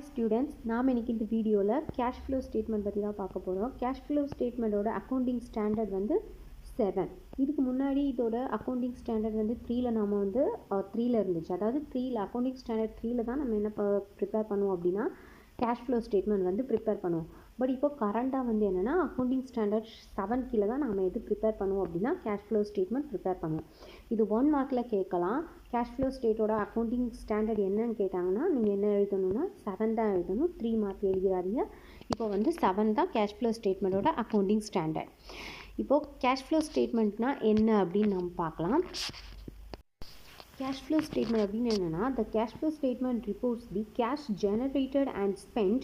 Students, நாம் இன்னைக்கு இந்த வீடியோவில் கேஷ் ஃப்ளோ ஸ்டேட்மெண்ட் பற்றி தான் பார்க்க போகிறோம். கேஷ் ஃப்ளோ ஸ்டேட்மெண்ட்டோட அக்கௌண்டிங் ஸ்டாண்டர்ட் வந்து 7. இதுக்கு முன்னாடி இதோட அக்கௌண்டிங் ஸ்டாண்டர்ட் வந்து 3ல் நாம் வந்து 3ல் இருந்துச்சு. அதாவது 3ல் அக்கௌண்டிங் ஸ்டாண்டர்ட் 3ல் தான் நம்ம என்ன ப்ரிப்பேர் பண்ணுவோம் அப்படின்னா கேஷ் ஃப்ளோ ஸ்டேட்மெண்ட் வந்து ப்ரிப்பேர் பண்ணுவோம். பட் இப்போ கரண்ட்டாக வந்து என்னென்னா அக்கௌண்டிங் ஸ்டாண்டர்ட் 7 கீழே தான் நம்ம எது ப்ரிப்பேர் பண்ணுவோம் அப்படின்னா கேஷ் ஃப்ளோ ஸ்டேட்மெண்ட் ப்ரிப்பேர் பண்ணுவோம். இது 1 மார்க்கில் கேட்கலாம். கேஷ் ஃப்ளோ ஸ்டேட்டோட அக்கௌண்டிங் ஸ்டாண்டர்ட் என்னன்னு கேட்டாங்கன்னா நீங்கள் என்ன எழுதணும்னா 7 தான் எழுதணும். 3 மார்க் எழுதிடாதீங்க. இப்போ வந்து 7 தான் கேஷ் ஃப்ளோ ஸ்டேட்மெண்ட்டோட அக்கௌண்டிங் ஸ்டாண்டர்ட். இப்போது கேஷ் ஃப்ளோ ஸ்டேட்மெண்ட்னா என்ன அப்படின்னு நம்ம பார்க்கலாம். Cash flow statement அப்படின்னு என்னன்னா the cash flow statement reports the cash generated and spent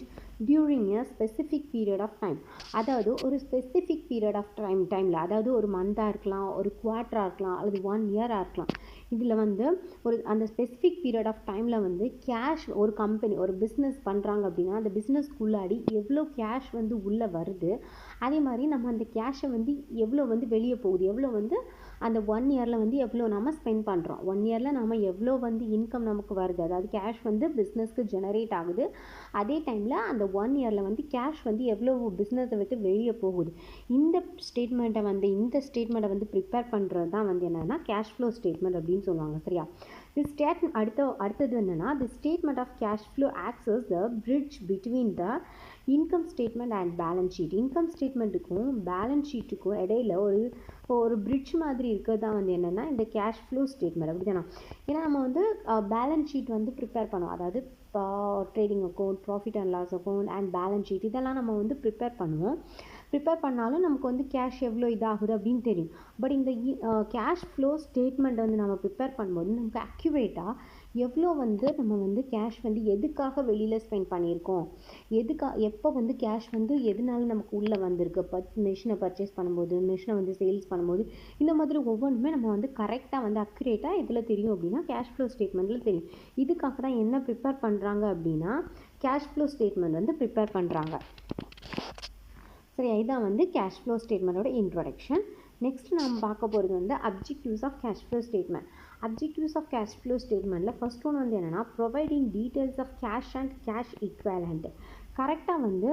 during a specific period of time. அதாவது ஒரு specific period of டைமில், அதாவது ஒரு மந்தாக இருக்கலாம், ஒரு குவார்ட்டராக இருக்கலாம், அல்லது 1 இயராக இருக்கலாம். இதில் வந்து அந்த ஸ்பெசிஃபிக் பீரியட் ஆஃப் டைமில் வந்து கேஷ் ஒரு கம்பெனி ஒரு பிஸ்னஸ் பண்ணுறாங்க அப்படின்னா அந்த பிஸ்னஸ்க்குள்ளாடி எவ்வளோ கேஷ் வந்து உள்ளே வருது, அதே மாதிரி நம்ம அந்த கேஷை வந்து எவ்வளோ வந்து வெளியே போகுது, எவ்வளோ வந்து அந்த 1 இயரில் வந்து எவ்வளோ நம்ம ஸ்பெண்ட் பண்ணுறோம், 1 இயரில் நம்ம எவ்வளோ வந்து இன்கம் நமக்கு வருது, அதாவது கேஷ் வந்து பிஸ்னஸ்க்கு ஜெனரேட் ஆகுது, அதே டைமில் அந்த 1 இயரில் வந்து கேஷ் வந்து எவ்வளோ பிஸ்னஸை விட்டு வெளியே போகுது. இந்த ஸ்டேட்மெண்ட்டை வந்து ப்ரிப்பேர் பண்ணுறது தான் வந்து என்னென்னா கேஷ் ஃப்ளோ ஸ்டேட்மெண்ட் அப்படின்னு சொல்லுவாங்க. சரியா? this statement அடுத்தது என்னன்னா the statement of cash flow acts as the bridge between the income statement and balance sheet. Income ஸ்டேட்மெண்ட்டுக்கும் பேலன்ஸ் ஷீட்டுக்கும் இடையில ஒரு பிரிட்ஜ் மாதிரி இருக்கிறது தான் வந்து என்னென்னா இந்த கேஷ் ஃப்ளோ ஸ்டேட்மெண்ட். அப்படி தானே? ஏன்னா நம்ம வந்து பேலன்ஸ் ஷீட் வந்து ப்ரிப்பேர் பண்ணுவோம். அதாவது trading account, profit and loss account and balance sheet இதெல்லாம் நம்ம வந்து ப்ரிப்பேர் பண்ணுவோம். ப்ரிப்பேர் பண்ணாலும் நமக்கு வந்து கேஷ் எவ்வளோ இதாகுது அப்படின்னு தெரியும். பட் இந்த கேஷ் ஃப்ளோ ஸ்டேட்மெண்ட் வந்து நம்ம ப்ரிப்பேர் பண்ணும்போது நமக்கு அக்யூரேட்டாக எவ்வளோ வந்து நம்ம வந்து கேஷ் வந்து எதுக்காக வெளியில் ஸ்பெண்ட் பண்ணியிருக்கோம், எப்போ வந்து கேஷ் வந்து எதனால நமக்கு உள்ளே வந்திருக்கு, மிஷினை பர்ச்சேஸ் பண்ணும்போது, மிஷினை வந்து சேல்ஸ் பண்ணும்போது, இந்த மாதிரி ஒவ்வொன்றுமே நம்ம வந்து கரெக்டாக வந்து அக்யூரேட்டாக எதில் தெரியும் அப்படின்னா கேஷ் ஃப்ளோ ஸ்டேட்மெண்ட்டில் தெரியும். இதுக்காக தான் என்ன ப்ரிப்பேர் பண்ணுறாங்க அப்படின்னா கேஷ் ஃப்ளோ ஸ்டேட்மெண்ட் வந்து ப்ரிப்பேர் பண்ணுறாங்க. சரி, இதுதான் வந்து கேஷ் ஃப்ளோ ஸ்டேட்மெண்ட்டோட இன்ட்ரோடக்ஷன். நெக்ஸ்ட் நம்ம பார்க்க போகிறது வந்து objectives of cash flow statement. Objectives of cash flow ஸ்டேட்மெண்ட்டில் ஃபர்ஸ்ட் ஒன்று வந்து என்னென்னா providing details of cash and cash equivalent. கரெக்டாக வந்து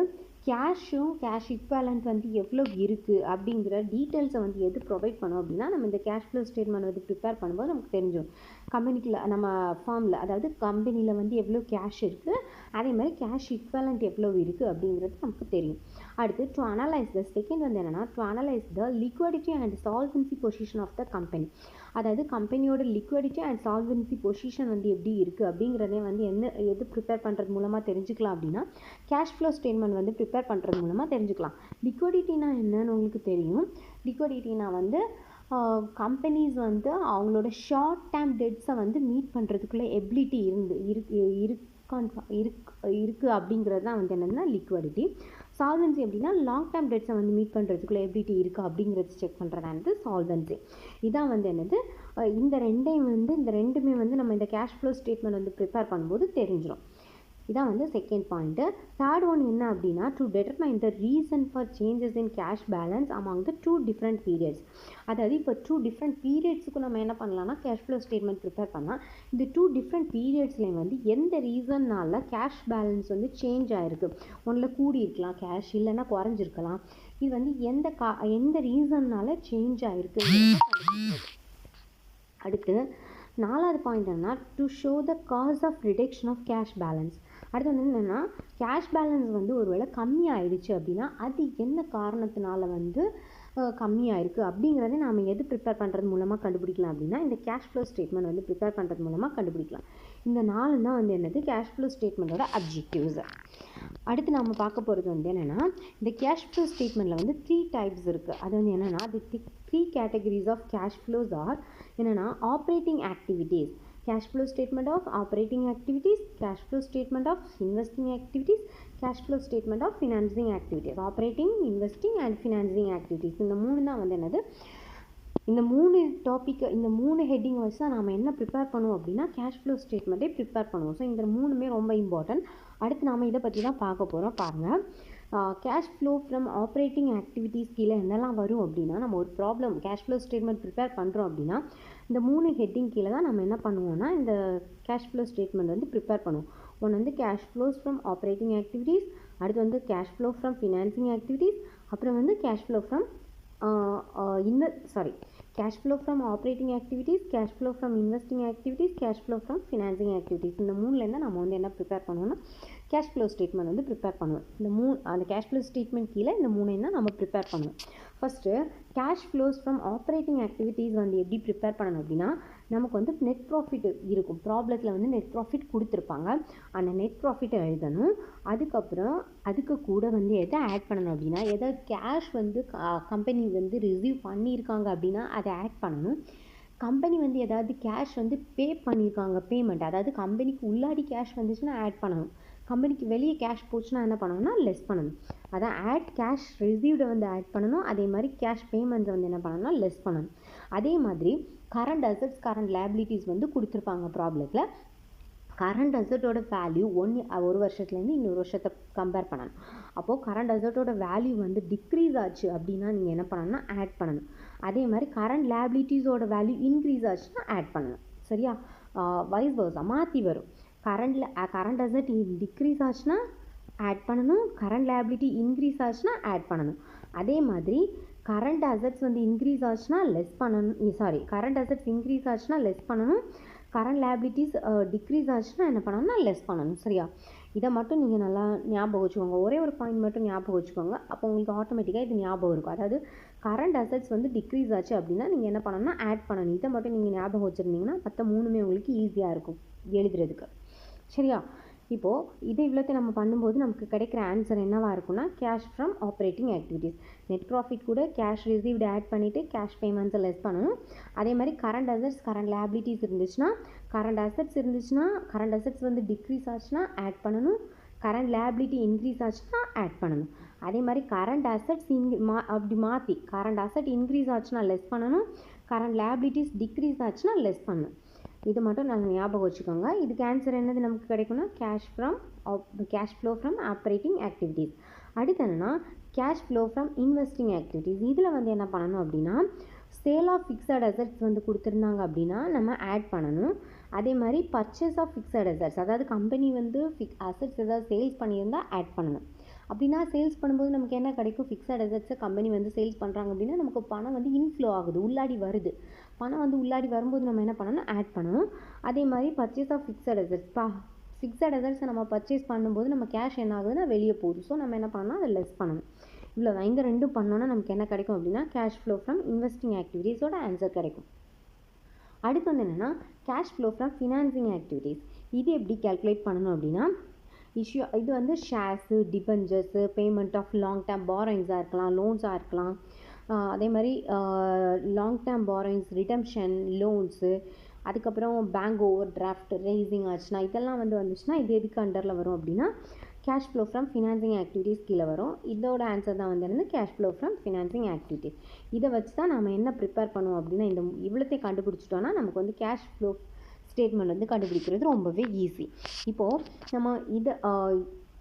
கேஷும் கேஷ் ஈக்வலண்ட் வந்து எவ்வளோ இருக்குது அப்படிங்கிற டீட்டெயில்ஸை வந்து எது ப்ரொவைட் பண்ணோம் அப்படின்னா நம்ம இந்த கேஷ் ஃப்ளோ ஸ்டேட்மெண்ட் வந்து ப்ரிப்பேர் பண்ணும்போது நமக்கு தெரிஞ்சிடும். கம்பெனிக்குள்ள நம்ம ஃபார்மில், அதாவது கம்பெனியில் வந்து எவ்வளோ கேஷ் இருக்குது, அதே மாதிரி கேஷ் ஈக்வலண்ட் எவ்வளோ இருக்குது அப்படிங்கிறது நமக்கு தெரியும். அடுத்து டு அனலைஸ் த செகண்ட் வந்து என்னென்னா to analyse the liquidity and solvency position of the company. அதாவது கம்பெனியோட லிக்விடிட்டி அண்ட் சால்வன்சி பொசிஷன் வந்து எப்படி இருக்குது அப்படிங்கிறதே வந்து எது ப்ரிப்பேர் பண்ணுறது மூலமாக தெரிஞ்சுக்கலாம் அப்படின்னா கேஷ் ஃப்ளோ ஸ்டேட்மெண்ட் வந்து ப்ரிப்பேர் பண்ணுறது மூலமாக தெரிஞ்சுக்கலாம். லிக்விடிட்டினா என்னன்னு உங்களுக்கு தெரியும். லிக்விடிட்டினா வந்து கம்பெனிஸ் வந்து அவங்களோட ஷார்ட் டேர்ம் டெட்ஸை வந்து மீட் பண்ணுறதுக்குள்ள எபிலிட்டி இருக்குது அப்படிங்கிறது தான் வந்து என்னென்னா லிக்விடிட்டி. சால்வன்சி அப்படின்னா லாங் டேர்ம் டெட்ஸை வந்து மீட் பண்ணுறதுக்குள்ள எபிலிட்டி இருக்குது அப்படிங்கிறது செக் பண்ணுறதானது சால்வன்சி. இதான் வந்து என்னது இந்த ரெண்டுமே வந்து நம்ம இந்த கேஷ் ஃப்ளோ ஸ்டேட்மெண்ட் வந்து ப்ரிப்பேர் பண்ணும்போது தெரிஞ்சிடும். இதான் வந்து செகண்ட் பாயிண்ட்டு. தேர்ட் ஒன் என்ன அப்படின்னா to determine the reason for changes in cash balance among the 2 different periods. அதாவது இப்போ 2 டிஃப்ரெண்ட் பீரியட்ஸுக்கு நம்ம என்ன பண்ணலாம்னா கேஷ் ஃப்ளோ ஸ்டேட்மெண்ட் ப்ரிப்பேர் பண்ணலாம். இந்த 2 டிஃப்ரெண்ட் பீரியட்ஸ்லேயும் வந்து எந்த ரீசன்னால கேஷ் பேலன்ஸ் வந்து சேஞ்ச் ஆகிருக்கு, ஒன்றில் கூடி இருக்கலாம் கேஷ், இல்லைன்னா குறைஞ்சிருக்கலாம். இது வந்து எந்த ரீசன்னால சேஞ்ச் ஆகிருக்கு. அடுத்து 4வது பாயிண்ட் என்னன்னா to show the cause of reduction of cash balance. அடுத்து வந்து என்னென்னா கேஷ் பேலன்ஸ் வந்து ஒருவேளை கம்மியாயிடுச்சு அப்படின்னா அது என்ன காரணத்தினால வந்து கம்மியாயிருக்கு அப்படிங்கிறத நாம் எது ப்ரிப்பேர் பண்ணுறது மூலமாக கண்டுபிடிக்கலாம் அப்படின்னா இந்த கேஷ் ஃப்ளோ ஸ்டேட்மெண்ட் வந்து ப்ரிப்பேர் பண்ணுறது மூலமாக கண்டுபிடிக்கலாம். இந்த 4 தான் வந்து என்னது கேஷ் ஃப்ளோ ஸ்டேட்மெண்ட்டோட அப்ஜெக்டிவ்ஸ். அடுத்து நம்ம பார்க்க போகிறது வந்து என்னென்னா இந்த கேஷ் ஃப்ளோ ஸ்டேட்மெண்ட்டில் வந்து 3 டைப்ஸ் இருக்குது. அது வந்து என்னென்னா the 3 categories of cash flows are என்னென்னா operating activities, cash flow statement of operating activities, cash flow statement of investing activities, cash flow statement of financing activities. Operating, investing and financing activities. இந்த 3 தான் வந்து என்னது இந்த 3 topic, இந்த 3 heading வச்சு தான் நாம் என்ன ப்ரிப்பேர் பண்ணுவோம் அப்படின்னா கேஷ் ஃப்ளோ ஸ்டேட்மெண்ட்டே ப்ரிப்பேர் பண்ணுவோம். ஸோ இந்த 3மே ரொம்ப இம்பார்ட்டன்ட். அடுத்து நாம் இதை பற்றி தான் பார்க்க போகிறோம். பாருங்கள், cash flow from operating activities கீழே என்னெல்லாம் வரும் அப்படின்னா நம்ம ஒரு problem cash flow statement prepare பண்ணுறோம் அப்படின்னா இந்த 3 ஹெட்டிங் கீழே தான் நம்ம என்ன பண்ணுவோம்னா இந்த கேஷ் ஃப்ளோ ஸ்டேட்மெண்ட் வந்து ப்ரிப்பேர் பண்ணுவோம். ஒன்று வந்து cash flows from operating activities, அடுத்து வந்து cash flow from financing activities, அப்புறம் வந்து cash flow from cash flow from operating activities, cash flow from investing activities, cash flow from financing activities. இந்த மூணுலேருந்து நம்ம வந்து என்ன ப்ரிப்பேர் பண்ணுவோம்னா கேஷ் ஃப்ளோ ஸ்டேட்மெண்ட் வந்து ப்ரிப்பேர் பண்ணுவோம். அந்த கேஷ் ஃப்ளோ ஸ்டேட்மெண்ட் கீழே இந்த மூணையும் தான் நம்ம ப்ரிப்பேர் பண்ணுவோம். First cash flows from operating activities வந்து எப்படி ப்ரிப்பேர் பண்ணணும் அப்படின்னா, நமக்கு வந்து நெட் ப்ராஃபிட் இருக்கும். ப்ராப்ளத்தில் வந்து நெட் ப்ராஃபிட் கொடுத்துருப்பாங்க. அந்த நெட் ப்ராஃபிட்டை எழுதணும். அதுக்கப்புறம் அதுக்கு கூட வந்து எதை ஆட் பண்ணணும் அப்படின்னா, எதாவது கேஷ் வந்து கம்பெனி வந்து ரிசீவ் பண்ணியிருக்காங்க அப்படின்னா அதை ஆட் பண்ணணும். கம்பெனி வந்து ஏதாவது கேஷ் வந்து பே பண்ணியிருக்காங்க, பேமெண்ட், அதாவது கம்பெனிக்கு உள்ளாடி கேஷ் வந்துச்சுன்னா ஆட் பண்ணணும். கம்பெனிக்கு வெளியே கேஷ் போச்சுன்னா என்ன பண்ணணும்னா லெஸ் பண்ணணும். அதான் ஆட் கேஷ் ரிசீவ்டை வந்து ஆட் பண்ணணும். அதே மாதிரி கேஷ் பேமெண்ட்ஸை வந்து என்ன பண்ணணும்னா லெஸ் பண்ணணும். அதே மாதிரி கரண்ட் அசட்ஸ் கரண்ட் லைபிலிட்டிஸ் வந்து கொடுத்துருப்பாங்க ப்ராப்ளத்தில். கரண்ட் அசட்டோட வேல்யூ ஒரு வருஷத்துலேருந்து இன்னொரு வருஷத்தை கம்பேர் பண்ணணும். அப்போது கரண்ட் அசட்டோட வேல்யூ வந்து டிக்ரீஸ் ஆச்சு அப்படின்னா நீங்கள் என்ன பண்ணணும்னா ஆட் பண்ணணும். அதே மாதிரி கரண்ட் லைபிலிட்டிஸோட வேல்யூ இன்க்ரீஸ் ஆச்சுன்னா ஆட் பண்ணணும். சரியா? வைஸ் வர்ஸா மாற்றி வரும். கரண்ட் அசட் டிக்ரீஸ் ஆச்சுன்னா ஆட் பண்ணணும், கரண்ட் லைபிலிட்டி இன்க்ரீஸ் ஆச்சுன்னா ஆட் பண்ணணும். அதே மாதிரி கரண்ட் அசட்ஸ் வந்து இன்க்ரீஸ் ஆச்சுன்னா லெஸ் பண்ணணும். கரண்ட் அசட்ஸ் இன்க்ரீஸ் ஆச்சுன்னா லெஸ் பண்ணணும், கரண்ட் லைபிலிட்டிஸ் டிக்ரீஸ் ஆச்சுன்னா என்ன பண்ணணும்னா லெஸ் பண்ணணும். சரியா? இதை மட்டும் நீங்கள் நல்லா ஞாபகம் வச்சுக்கோங்க. ஒரே ஒரு பாயிண்ட் மட்டும் ஞாபகம் வச்சுக்கோங்க. அப்போ உங்களுக்கு ஆட்டோமேட்டிக்காக இது ஞாபகம் இருக்கும். அதாவது கரண்ட் அசட்ஸ் வந்து டிக்ரீஸ் ஆச்சு அப்படின்னா நீங்கள் என்ன பண்ணணும்னா ஆட் பண்ணணும். இதை மட்டும் நீங்கள் ஞாபகம் வச்சுருந்தீங்கன்னா மற்ற மூணுமே உங்களுக்கு ஈஸியாக இருக்கும் எழுதுறதுக்கு. சரியா? இப்போது இதை இவ்வளோத்தை நம்ம பண்ணும்போது நமக்கு கிடைக்கிற ஆன்சர் என்னவாக இருக்குன்னா cash from operating activities. Net profit கூட கேஷ் ரிசீவ்டு ஆட் பண்ணிவிட்டு கேஷ் பேமெண்ட்ஸை லெஸ் பண்ணணும். அதே மாதிரி கரண்ட் அசட்ஸ் கரண்ட் லைபிலிட்டிஸ் இருந்துச்சுன்னா, கரண்ட் அசட்ஸ் வந்து டிக்ரீஸ் ஆச்சுன்னா ஆட் பண்ணணும், கரண்ட் லைபிலிட்டி இன்க்ரீஸ் ஆச்சுன்னா ஆட் பண்ணணும். அதே மாதிரி கரண்ட் அசட்ஸ் அப்படி மாற்றி கரண்ட் அசட் இன்க்ரீஸ் ஆச்சுன்னா லெஸ் பண்ணணும், கரண்ட் லைபிலிட்டிஸ் டிக்ரீஸ் ஆச்சுன்னா லெஸ் பண்ணணும். இது மட்டும் நாங்கள் ஞாபகம் வச்சுக்கோங்க. இதுக்கு ஆன்சர் என்னது நமக்கு கிடைக்கும்னா cash flow from operating activities. அடுத்து என்னென்னா cash flow from investing activities. இதில் வந்து என்ன பண்ணணும் அப்படின்னா, சேல் ஆஃப் ஃபிக்ஸட் அசட்ஸ் வந்து கொடுத்துருந்தாங்க அப்படின்னா நம்ம ஆட் பண்ணணும். அதே மாதிரி பர்ச்சேஸ் ஆஃப் ஃபிக்ஸட் அசட்ஸ், அதாவது கம்பெனி வந்து அசட்ஸ் ஏதாவது சேல்ஸ் பண்ணியிருந்தால் ஆட் பண்ணணும். அப்படின்னா சேல்ஸ் பண்ணும்போது நமக்கு என்ன கிடைக்கும், ஃபிக்ஸட் அசட்ஸை கம்பெனி வந்து சேல்ஸ் பண்ணுறாங்க அப்படின்னா நமக்கு பணம் வந்து இன்ஃப்ளோ ஆகுது, உள்ளாடி வருது. பணம் வந்து உள்ளாடி வரும்போது நம்ம என்ன பண்ணணும் ஆட் பண்ணணும். அதே மாதிரி purchase of fixed assets, fixed அசட்ஸை நம்ம பர்ச்சேஸ் பண்ணும்போது நம்ம கேஷ் என்ன ஆகுதுன்னா வெளியே போகுது. ஸோ நம்ம என்ன பண்ணணும் அதை லெஸ் பண்ணணும். இவ்வளோ இந்த ரெண்டும் பண்ணோன்னா நமக்கு என்ன கிடைக்கும் அப்படின்னா கேஷ் ஃப்ளோ ஃப்ரம் இன்வெஸ்டிங் ஆக்டிவிட்டீஸோட ஆன்சர் கிடைக்கும். அடுத்து வந்து என்னென்னா cash flow from financing activities. இது எப்படி கேல்குலேட் பண்ணணும் அப்படின்னா, இது வந்து shares, debentures, payment of long term பாரோயிங்ஸாக இருக்கலாம், லோன்ஸாக இருக்கலாம். அதே மாதிரி long term borrowings, redemption, loans, அதுக்கப்புறம் பேங்க் ஓவர் டிராஃப்ட் ரைசிங் ஆச்சுன்னா இதெல்லாம் வந்து வந்துச்சுன்னா இது எதுக்கு அண்டரில் வரும் அப்படின்னா cash flow from financing activities கீழே வரும். இதோட ஆன்சர் தான் வந்து cash flow from financing activities. இதை வச்சு தான் நம்ம என்ன ப்ரிப்பேர் பண்ணுவோம் அப்படின்னா, இந்த இவ்வளோத்தை கண்டுபிடிச்சிட்டோன்னா நமக்கு வந்து கேஷ் ஃப்ளோ ஸ்டேட்மெண்ட் வந்து கண்டுபிடிக்கிறது ரொம்பவே ஈஸி. இப்போது நம்ம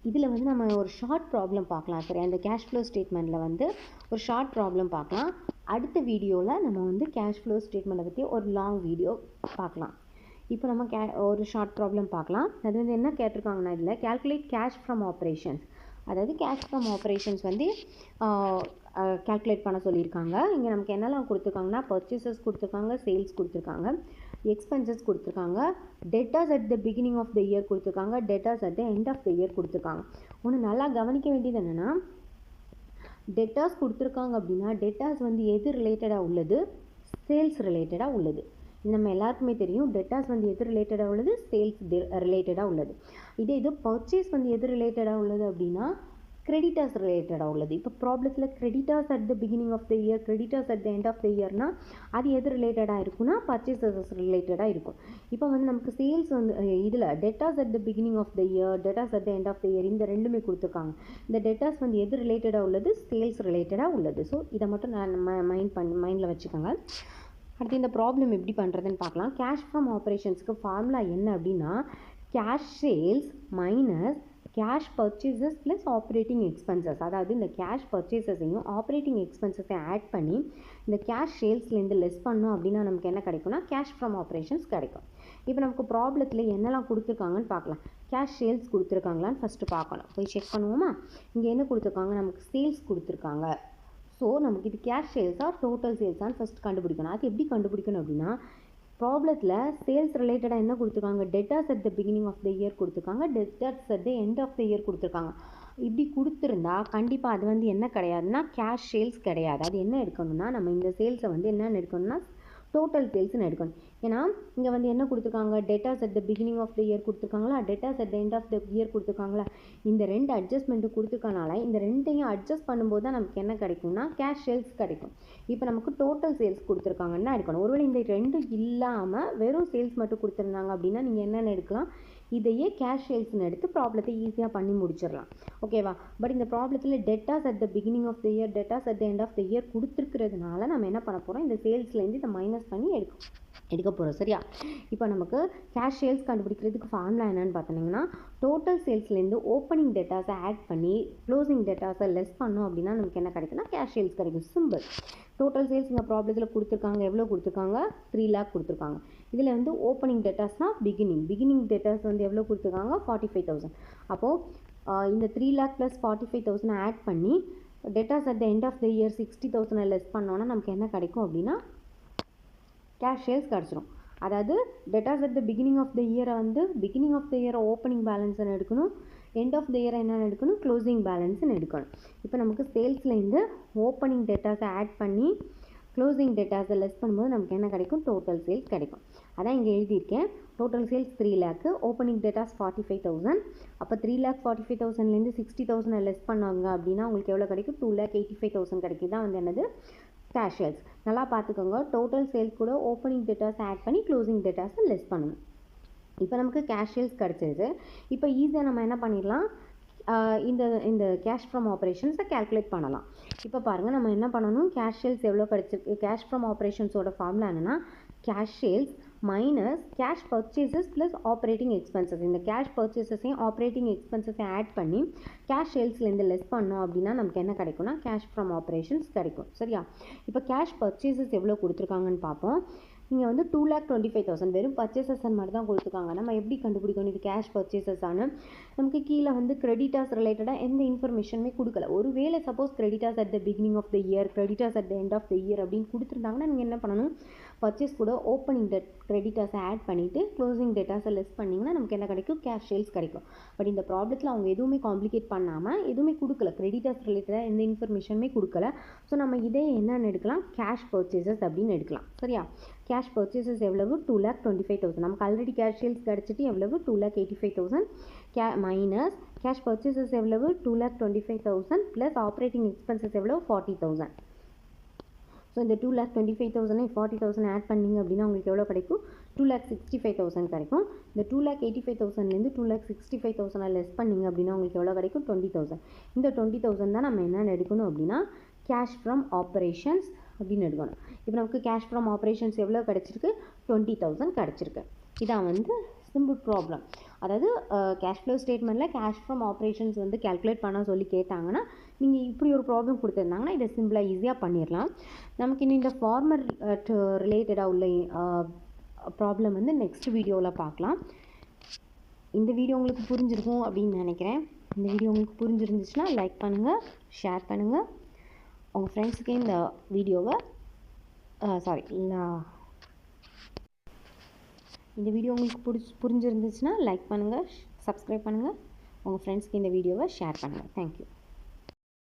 இதில் வந்து நம்ம ஒரு ஷார்ட் ப்ராப்ளம் பார்க்கலாம். சரி, அந்த கேஷ் ஃப்ளோ ஸ்டேட்மெண்ட்டில் வந்து ஒரு ஷார்ட் ப்ராப்ளம் பார்க்கலாம். அடுத்த வீடியோவில் நம்ம வந்து கேஷ் ஃப்ளோ ஸ்டேட்மெண்ட்டை பற்றி ஒரு லாங் வீடியோ பார்க்கலாம். இப்போ நம்ம ஒரு ஷார்ட் ப்ராப்ளம் பார்க்கலாம். அது வந்து என்ன கேட்டிருக்காங்கன்னா, இதில் கேல்குலேட் கேஷ் ஃப்ரம் ஆப்ரேஷன்ஸ், அதாவது கேஷ் ஃப்ரம் ஆப்ரேஷன்ஸ் வந்து கேல்குலேட் பண்ண சொல்லியிருக்காங்க. இங்கே நமக்கு என்னெல்லாம் கொடுத்துருக்காங்கன்னா பர்ச்சேசஸ் கொடுத்துருக்காங்க, சேல்ஸ் கொடுத்துருக்காங்க, எக்ஸ்பென்சஸ் கொடுத்துருக்காங்க, debtors at the beginning of the year கொடுத்துருக்காங்க, debtors at the end of the year கொடுத்துருக்காங்க. ஒன்று நல்லா கவனிக்க வேண்டியது என்னென்னா, டெட்டாஸ் கொடுத்துருக்காங்க அப்படின்னா டெட்டாஸ் வந்து எது ரிலேட்டடாக உள்ளது, சேல்ஸ் ரிலேட்டடாக உள்ளது. இது நம்ம எல்லாருக்குமே தெரியும். டெட்டாஸ் வந்து எது ரிலேட்டடாக உள்ளது, சேல்ஸ் ரிலேட்டடாக உள்ளது. இது பர்ச்சேஸ் வந்து எது ரிலேட்டடாக உள்ளது அப்படின்னா கிரெடிட்டர்ஸ் ரிலேட்டடாக உள்ளது. இப்போ ப்ராப்ளத்தில் creditors at the beginning of the year, creditors at the end of the இயர்னா அது எது ரிலேட்டடாக இருக்குன்னா பர்ச்சேசஸ் ரிலேட்டடாக இருக்கும். இப்போ வந்து நமக்கு சேல்ஸ் வந்து இதில் debtors at the beginning of the year, debtors at the end of the year, இந்த ரெண்டுமே கொடுத்துருக்காங்க. இந்த டெட்டாஸ் வந்து எது ரிலேட்டடாக உள்ளது, சேல்ஸ் ரிலேட்டடாக உள்ளது. ஸோ இதை மட்டும் நான் மைண்டில் வச்சுக்கோங்க. அடுத்து இந்த ப்ராப்ளம் எப்படி பண்ணுறதுன்னு பார்க்கலாம். கேஷ் ஃப்ரம் ஆப்ரேஷன்ஸ்க்கு ஃபார்முலா என்ன அப்படின்னா cash sales minus cash purchases plus operating expenses. அதாவது இந்த கேஷ் பர்ச்சேசஸையும் ஆப்ரேட்டிங் எக்ஸ்பென்சஸையும் ஆட் பண்ணி இந்த கேஷ் சேல்ஸ்லேருந்து லெஸ் பண்ணோம் அப்படின்னா நமக்கு என்ன கிடைக்கும்னா கேஷ் ஃப்ரம் ஆப்ரேஷன்ஸ் கிடைக்கும். இப்போ நமக்கு ப்ராப்ளத்தில் என்னெல்லாம் கொடுத்துருக்காங்கன்னு பார்க்கலாம். கேஷ் சேல்ஸ் கொடுத்துருக்காங்களான்னு ஃபஸ்ட்டு பார்க்கணும். போய் செக் பண்ணுவோமா? இங்கே என்ன கொடுத்துருக்காங்க? நமக்கு சேல்ஸ் கொடுத்துருக்காங்க. ஸோ நமக்கு இது கேஷ் சேல்ஸா டோட்டல் சேல்ஸான்னு ஃபஸ்ட் கண்டுபிடிக்கணும். அது எப்படி கண்டுபிடிக்கணும் அப்படின்னா, ப்ராப்ளத்தில் சேல்ஸ் ரிலேட்டடாக என்ன கொடுத்துருக்காங்க? Debtors at the beginning of the year கொடுத்துருக்காங்க, debtors at the end of the year கொடுத்துருக்காங்க. இப்படி கொடுத்துருந்தா கண்டிப்பாக அது வந்து என்ன கிடையாதுன்னா கேஷ் சேல்ஸ் கிடையாது. அது என்ன எடுக்கணும்னா, நம்ம இந்த சேல்ஸை வந்து என்னென்னு எடுக்கணும்னா டோட்டல் சேல்ஸ்னு எடுக்கணும். ஏன்னா இங்கே வந்து என்ன கொடுத்துருக்காங்க? Debtors at the beginning of the year கொடுத்துருக்காங்களா, debtors at the end of the year கொடுத்துருக்காங்களா. இந்த ரெண்டு அட்ஜஸ்ட்மெண்ட்டு கொடுத்துருக்கனால இந்த ரெண்டையும் அட்ஜஸ்ட் பண்ணும்போது தான் நமக்கு என்ன கிடைக்கும்னா கேஷ் சேல்ஸ் கிடைக்கும். இப்போ நமக்கு டோட்டல் சேல்ஸ் கொடுத்துருக்காங்கன்னா எடுக்கணும். ஒருவேளை இந்த ரெண்டு இல்லாமல் வெறும் சேல்ஸ் மட்டும் கொடுத்துருந்தாங்க அப்படின்னா நீங்கள் என்னென்னு எடுக்கலாம்? இதையே கேஷ் சேல்ஸ்னு எடுத்து ப்ராப்ளத்தை ஈஸியாக பண்ணி முடிச்சிடலாம். ஓகேவா? பட் இந்த ப்ராப்ளத்தில் debtors at the beginning of the year, debtors at the end of the year கொடுத்துருக்கிறதுனால நம்ம என்ன பண்ண போகிறோம்? இந்த சேல்ஸ்லேருந்து இதை மைனஸ் பண்ணி எடுக்க போகிறோம். சரியா? இப்போ நமக்கு கேஷ் சேல்ஸ் கண்டுபிடிக்கிறதுக்கு ஃபார்முலா என்னென்னு பார்த்தீங்கன்னா, டோட்டல் சேல்ஸ்லேருந்து ஓப்பனிங் டேட்டாஸை ஆட் பண்ணி க்ளோசிங் டேட்டாஸை லெஸ் பண்ணோம் அப்படின்னா நமக்கு என்ன கிடைக்குன்னா கேஷ் சேல்ஸ் கிடைக்கும். சிம்பிள். டோட்டல் சேல்ஸ் இந்த ப்ராப்ளத்தில் கொடுத்துருக்காங்க. எவ்வளோ கொடுத்துருக்காங்க? 3 lakh கொடுத்துருக்காங்க. இதில் வந்து ஓப்பனிங் டேட்டாஸ்னால் பிகினிங் டேட்டாஸ் வந்து எவ்வளோ கொடுத்துருக்காங்க? 45,000. அப்போது இந்த 3 lakh + 45,000 ஆட் பண்ணி debtors at the end of the year 60,000 less பண்ணோன்னா நமக்கு என்ன கிடைக்கும் அப்படின்னா கேஷ் சேல்ஸ் கிடச்சிரும். அதாவது debtors at the beginning of the இயரை வந்து பிகினிங் ஆஃப் த இயரை ஓப்பனிங் பேலன்ஸ்னு எடுக்கணும், எண்ட் ஆஃப் த இயரை என்னென்னு எடுக்கணும்? க்ளோசிங் பேலன்ஸ்னு எடுக்கணும். இப்போ நமக்கு சேல்ஸ்லேருந்து ஓப்பனிங் டேட்டாஸை ஆட் பண்ணி க்ளோசிங் டேட்டாஸை லெஸ் பண்ணும்போது நமக்கு என்ன கிடைக்கும்? டோட்டல் சேல்ஸ் கிடைக்கும். அதான் இங்கே எழுதியிருக்கேன். Total sales 3 lakh, opening datas 45,000. அப்போ 3,45,000லேருந்து 60,000 லெஸ் பண்ணாங்க அப்படின்னா உங்களுக்கு எவ்வளோ கிடைக்கும்? 2,85,000 கிடைக்கும். தான் வந்து என்னது? Cash sales. நல்லா பார்த்துக்கோங்க. டோட்டல் சேல்ஸ் கூட ஓப்பனிங் டேட்டாஸ் ஆட் பண்ணி க்ளோசிங் டேட்டாஸை லெஸ் பண்ணணும். இப்போ நமக்கு கேஷ் சேல்ஸ் கிடச்சிருது. இப்போ ஈஸியாக நம்ம என்ன பண்ணிடலாம்? இந்த கேஷ் ஃப்ரம் ஆப்ரேஷன்ஸை கேல்குலேட் பண்ணலாம். இப்போ பாருங்கள், நம்ம என்ன பண்ணணும்? கேஷ் சேல்ஸ் எவ்வளோ கிடச்சிருக்கு? கேஷ் ஃப்ரம் ஆப்ரேஷன்ஸோட ஃபார்முலா என்னென்னா cash sales minus cash purchases plus operating expenses. இந்த கேஷ் பர்ச்சேசஸையும் ஆப்ரேட்டிங் எக்ஸ்பென்சஸையும் ஆட் பண்ணி கேஷ் சேல்ஸ்லேருந்து லெஸ் பண்ணோம் அப்படின்னா நமக்கு என்ன கிடைக்கும்னா கேஷ் ஃப்ரம் ஆப்ரேஷன்ஸ் கிடைக்கும். சரியா? இப்போ கேஷ் பர்ச்சேசஸ் எவ்வளோ கொடுத்துருக்காங்கன்னு பார்ப்போம். இங்கே வந்து 2,25,000 வெறும் பர்ச்சேசஸ் மட்டும் தான் கொடுத்துருக்காங்க. நம்ம எப்படி கண்டுபிடிக்கணும் இது கேஷ் பர்ச்சேசஸ் ஆன? நமக்கு கீழே வந்து கிரெடிட்டாஸ் ரிலேட்டடாக எந்த இன்ஃபர்மேஷனுமே கொடுக்கல. ஒருவேளை suppose creditors at the beginning of the year, creditors at the end of the year அப்படின்னு கொடுத்துருந்தாங்கன்னா நீங்கள் என்ன பண்ணணும்? பர்ச்சேஸ் கூட ஓப்பனிங் கிரெடிட்டாஸை ஆட் பண்ணிவிட்டு க்ளோசிங் டேட்டாஸை லெஸ் பண்ணிங்கன்னா நமக்கு என்ன கிடைக்கும்? கேஷ் சேல்ஸ் கிடைக்கும். பட் இந்த ப்ராப்ளத்தில் அவங்க எதுவுமே காம்ப்ளிகேட் பண்ணாமல் எதுவுமே கொடுக்கல. கிரெடிட்டாஸ் ரிலேட்டடாக எந்த இன்ஃபர்மேஷனுமே கொடுக்கல. ஸோ நம்ம இதே என்னென்னு எடுக்கலாம்? கேஷ் பர்ச்சேசஸ் அப்படின்னு எடுக்கலாம். சரியா? கேஷ் பர்ச்சேசஸ் எவ்வளவு? 2,25,000. நமக்கு ஆல்ரெடி கேஷ் சேல்ஸ் கிடச்சிட்டு எவ்வளவு? 2,85,000 மைனஸ் கேஷ் பர்ச்சேசஸ் எவ்வளவு? 2,25,000 ப்ளஸ் ஆப்ரேட்டிங் எக்ஸ்பென்சஸ் எவ்வளவு? 40,000. ஸோ இந்த 2,25,000 40,000 ஆட் பண்ணிங்க அப்படின்னா உங்களுக்கு எவ்வளோ கிடைக்கும்? 2,65,000 கிடைக்கும். இந்த 2,85,000லேருந்து 2,65,000 லெஸ் பண்ணிங்க அப்படின்னா உங்களுக்கு எவ்வளோ கிடைக்கும்? 20,000. இந்த 20,000 தான் நம்ம என்னென்னு எடுக்கணும் அப்படின்னா கேஷ் ஃப்ரம் ஆப்ரேஷன்ஸ் அப்படின்னு எடுக்கணும். இப்போ நமக்கு கேஷ் ஃப்ரம் ஆப்ரேஷன்ஸ் எவ்வளோ கிடச்சிருக்கு? 20,000 கிடச்சிருக்கு. இதான் வந்து சிம்பிள் ப்ராப்ளம். அதாவது கேஷ் ஃப்ளோ ஸ்டேட்மெண்ட்டில் கேஷ் ஃப்ரம் ஆப்ரேஷன்ஸ் வந்து கேல்குலேட் பண்ண சொல்லி கேட்டாங்கன்னா நீங்கள் இப்படி ஒரு ப்ராப்ளம் கொடுத்துருந்தாங்கன்னா இதை சிம்பிளாக ஈஸியாக பண்ணிடலாம். நமக்கு இன்னும் இந்த ஃபார்மர் ரிலேட்டடாக உள்ள ப்ராப்ளம் வந்து நெக்ஸ்ட் வீடியோவில் பார்க்கலாம். இந்த வீடியோ உங்களுக்கு புரிஞ்சிருக்கும் அப்படின்னு நினைக்கிறேன். இந்த வீடியோ உங்களுக்கு புரிஞ்சிருந்துச்சுன்னா லைக் பண்ணுங்கள், ஷேர் பண்ணுங்கள். உங்கள் ஃப்ரெண்ட்ஸுக்கு இந்த வீடியோவை இந்த வீடியோ உங்களுக்கு புரிஞ்சிருந்துச்சுன்னா லைக் பண்ணுங்கள், சப்ஸ்கிரைப் பண்ணுங்கள். உங்கள் ஃப்ரெண்ட்ஸ்க்கு இந்த வீடியோவை ஷேர் பண்ணுங்கள். தேங்க்யூ.